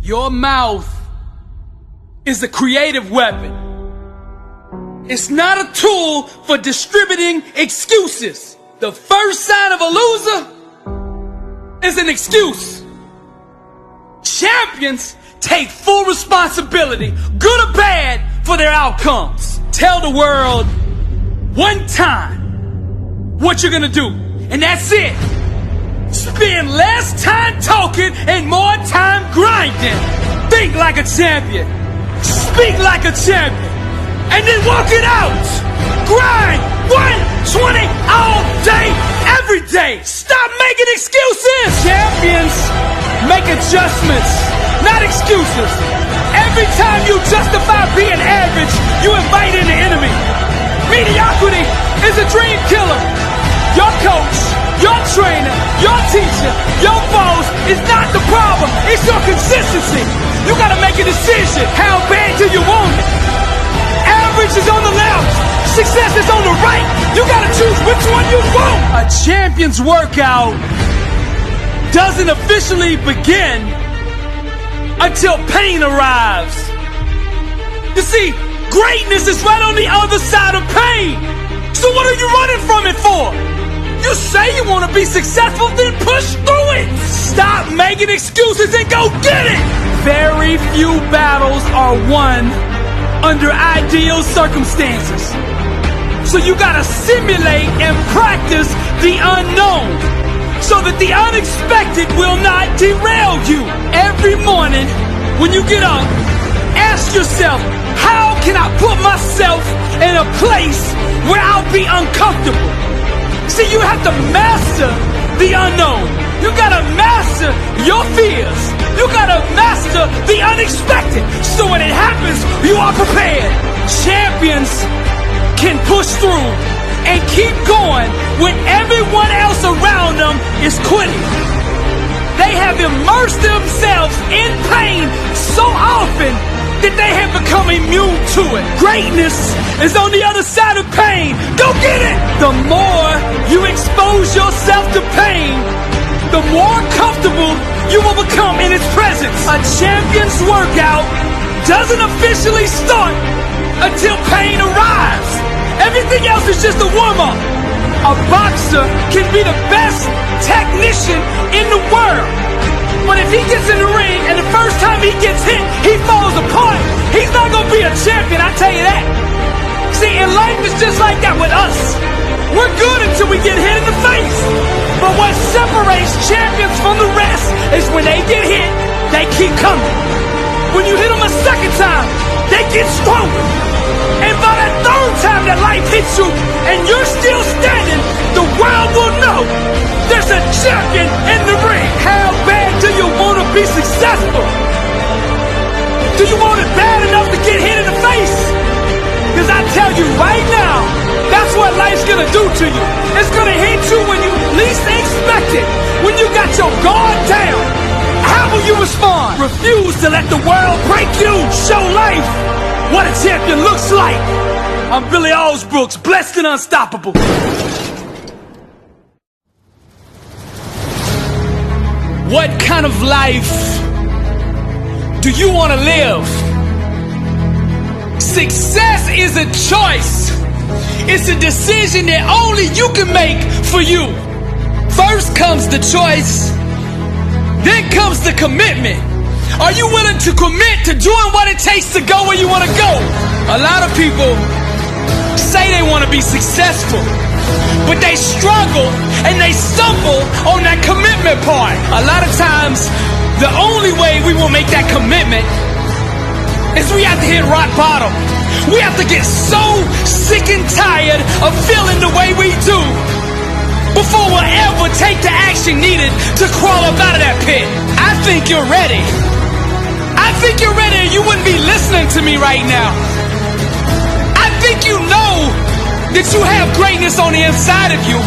Your mouth is a creative weapon. It's not a tool for distributing excuses. The first sign of a loser is an excuse. Champions take full responsibility, good or bad, for their outcomes. Tell the world one time what you're gonna do, and that's it. Spend less time talking and more time grinding. Think like a champion. Speak like a champion. And then walk it out. Grind 120 all day, every day. Stop making excuses. Champions make adjustments, not excuses. Every time you justify being average, you invite in the enemy. Mediocrity is a dream killer. Your coach, your trainer, your teacher, your boss is not the problem. It's your consistency. You gotta make a decision. How bad do you want it? Average is on the left. Success is on the right. You gotta choose which one you want. A champion's workout doesn't officially begin until pain arrives. You see, greatness is right on the other side of pain. So what are you running from it for? You say you want to be successful, then push through it. Stop making excuses and go get it. Very few battles are won under ideal circumstances. So you gotta simulate and practice the unknown so that the unexpected will not derail you. Every morning when you get up, ask yourself, how can I put myself in a place where I'll be uncomfortable? See, you have to master the unknown. You gotta master your fears. You gotta master the unexpected. So when it happens, you are prepared. Champions can push through and keep going when everyone else around them is quitting. They have immersed themselves in pain so often that they have become immune to it. Greatness is on the other side of pain. Go get it! The more you expose yourself to pain, the more comfortable you will become in its presence. A champion's workout doesn't officially start until pain arrives. Everything else is just a warm-up. A boxer can be the best technician in the world, but if he gets in the ring and the first time he gets hit, he falls apart, he's not gonna be a champion, I tell you that. See, in life it's just like that with us. We're good until we get hit in the face. But what separates champions from the rest is when they get hit, they keep coming. When you hit them a second time, they get stronger. And by that third time that life hits you and you're still standing, the world will know there's a champion in the ring. How bad do you want to be successful? Do you want it bad enough to get hit in the face? Because I tell you right now, that's what life's gonna do to you. It's gonna hit you when you least expect it. When you got your guard down, how will you respond? Refuse to let the world break you. Show life what a champion looks like. I'm Billy Allsbrooks, blessed and unstoppable. What kind of life do you want to live? Success is a choice. It's a decision that only you can make for you. First comes the choice, then comes the commitment. Are you willing to commit to doing what it takes to go where you want to go? A lot of people say they want to be successful, but they struggle and they stumble on that commitment part. A lot of times, the only way we will make that commitment is we have to hit rock bottom. We have to get so sick and tired of feeling the way we do before we'll ever take the action needed to crawl up out of that pit. I think you're ready. I think you're ready, and you wouldn't be listening to me right now. I think you know that you have greatness on the inside of you,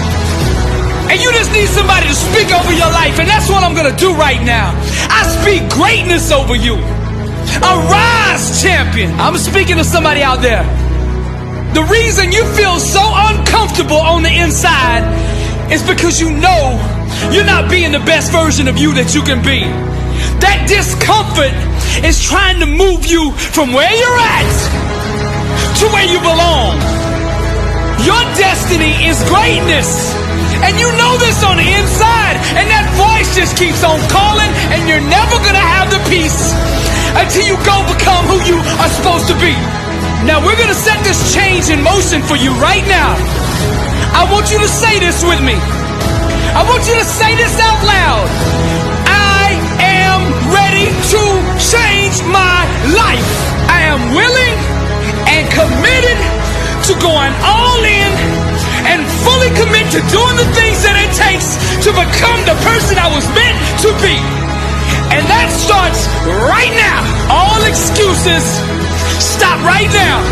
and you just need somebody to speak over your life, and that's what I'm gonna do right now. I speak greatness over you. Arise, champion. I'm speaking to somebody out there. The reason you feel so uncomfortable on the inside is because you know you're not being the best version of you that you can be. That discomfort is trying to move you from where you're at to where you belong. Your destiny is greatness. And you know this on the inside. And that voice just keeps on calling, and you're never gonna have the peace until you go become who you are supposed to be. Now we're gonna set this change in motion for you right now. I want you to say this with me. I want you to say this out loud. I am ready to change my life. I am willing and committed to going all in and fully commit to doing the things that it takes to become the person I was meant to be. And that starts right now. All excuses stop right now.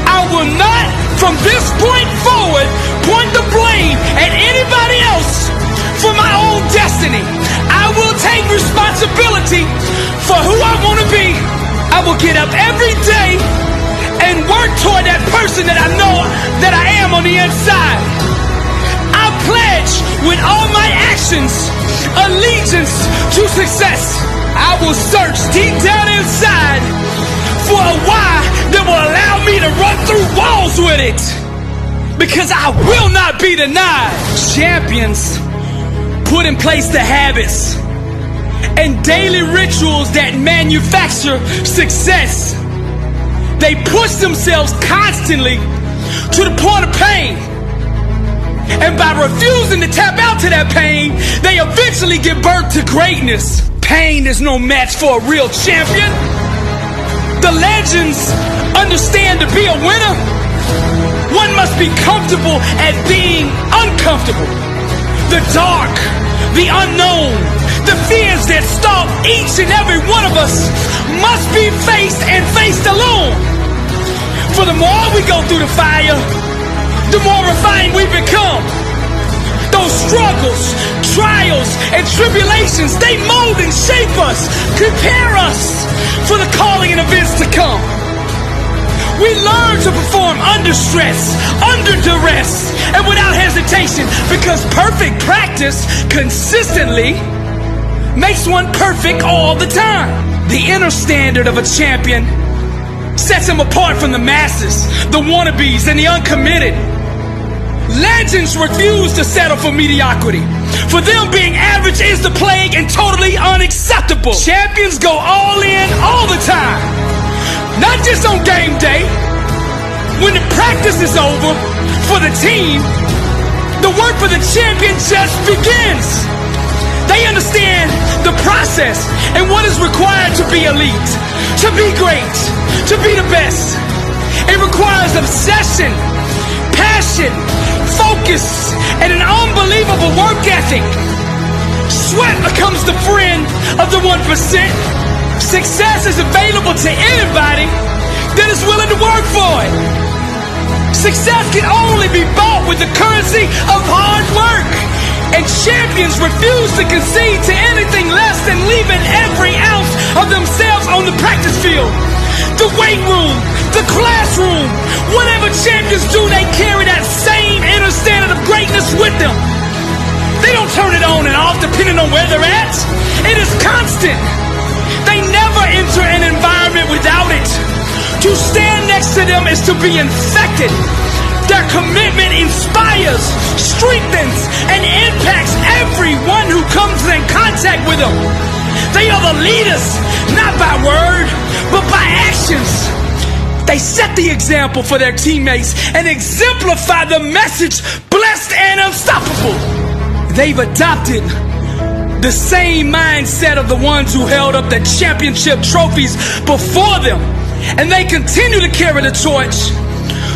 I will not, from this point forward, point the blame at anybody else for my own destiny. I will take responsibility for who I want to be. I will get up every day and work toward that person that I know that I am on the inside. I pledge with all my actions allegiance to success. I will search deep down inside for a why that will allow me to run through walls with it. Because I will not be denied. Champions put in place the habits and daily rituals that manufacture success. They push themselves constantly to the point of pain. And by refusing to tap out to that pain, they eventually give birth to greatness. Pain is no match for a real champion. The legends understand to be a winner, one must be comfortable at being uncomfortable. The dark, the unknown, the fears that stalk each and every one of us must be faced and faced alone. For the more we go through the fire, the more refined we become. Those struggles, trials, and tribulations, they mold and shape us, prepare us for the calling and events to come. We learn to perform under stress, under duress, and without hesitation, because perfect practice consistently makes one perfect all the time. The inner standard of a champion sets him apart from the masses, the wannabes, and the uncommitted. Legends refuse to settle for mediocrity. For them, being average is the plague and totally unacceptable. Champions go all in all the time. Not just on game day. When the practice is over for the team, the work for the champion just begins. They understand the process and what is required to be elite, to be great, to be the best. It requires obsession, passion, focus, and an unbelievable work ethic. Sweat becomes the friend of the 1%. Success is available to anybody that is willing to work for it. Success can only be bought with the currency of hard work. And champions refuse to concede to anything less than leaving every ounce of themselves on the practice field. The weight room, the classroom, whatever champions do, they carry that same inner standard of greatness with them. They don't turn it on and off depending on where they're at. It is constant. They never enter an environment without it. To stand next to them is to be infected. Their commitment inspires, strengthens, and impacts everyone who comes in contact with them. They are the leaders, not by word, but by actions. They set the example for their teammates and exemplify the message, blessed and unstoppable. They've adopted the same mindset of the ones who held up the championship trophies before them. And they continue to carry the torch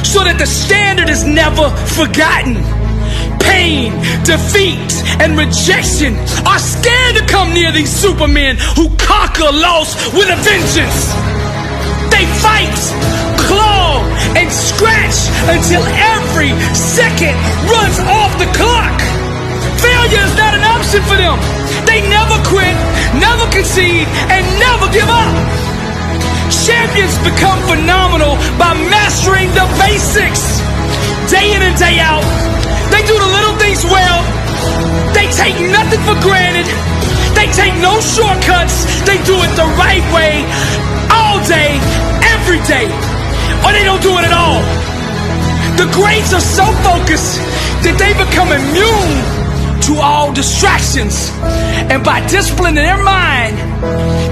so that the standard is never forgotten. Pain, defeat, and rejection are scared to come near these supermen who conquer loss with a vengeance. They fight, claw, and scratch until every second runs off the clock. Failure is not an option for them. They never quit, never concede, and never give up. Champions become phenomenal by mastering the basics. Day in and day out, they do the little things well. They take nothing for granted. They take no shortcuts. They do it the right way, all day, every day, or they don't do it at all. The greats are so focused that they become immune to all distractions. And by disciplining their mind,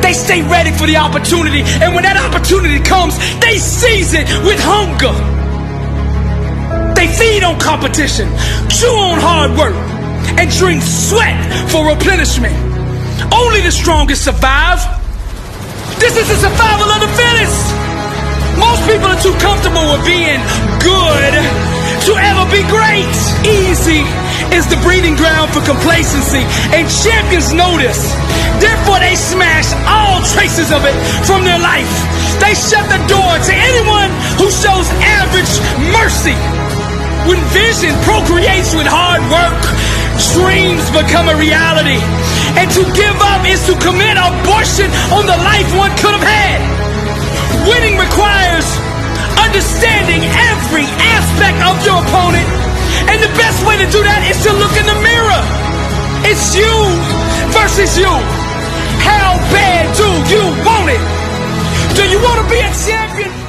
they stay ready for the opportunity. And when that opportunity comes, they seize it with hunger. They feed on competition, chew on hard work, and drink sweat for replenishment. Only the strongest survive. This is the survival of the fittest. Most people are too comfortable with being good to ever be great. Easy is the breeding ground for complacency, and champions know this. Therefore, they smash all traces of it from their life. They shut the door to anyone who shows average mercy. When vision procreates with hard work, dreams become a reality. And to give up is to commit abortion on the life one could have had. Winning requires understanding every aspect of your opponent. And the best way to do that is to look in the mirror. It's you versus you. How bad do you want it? Do you want to be a champion?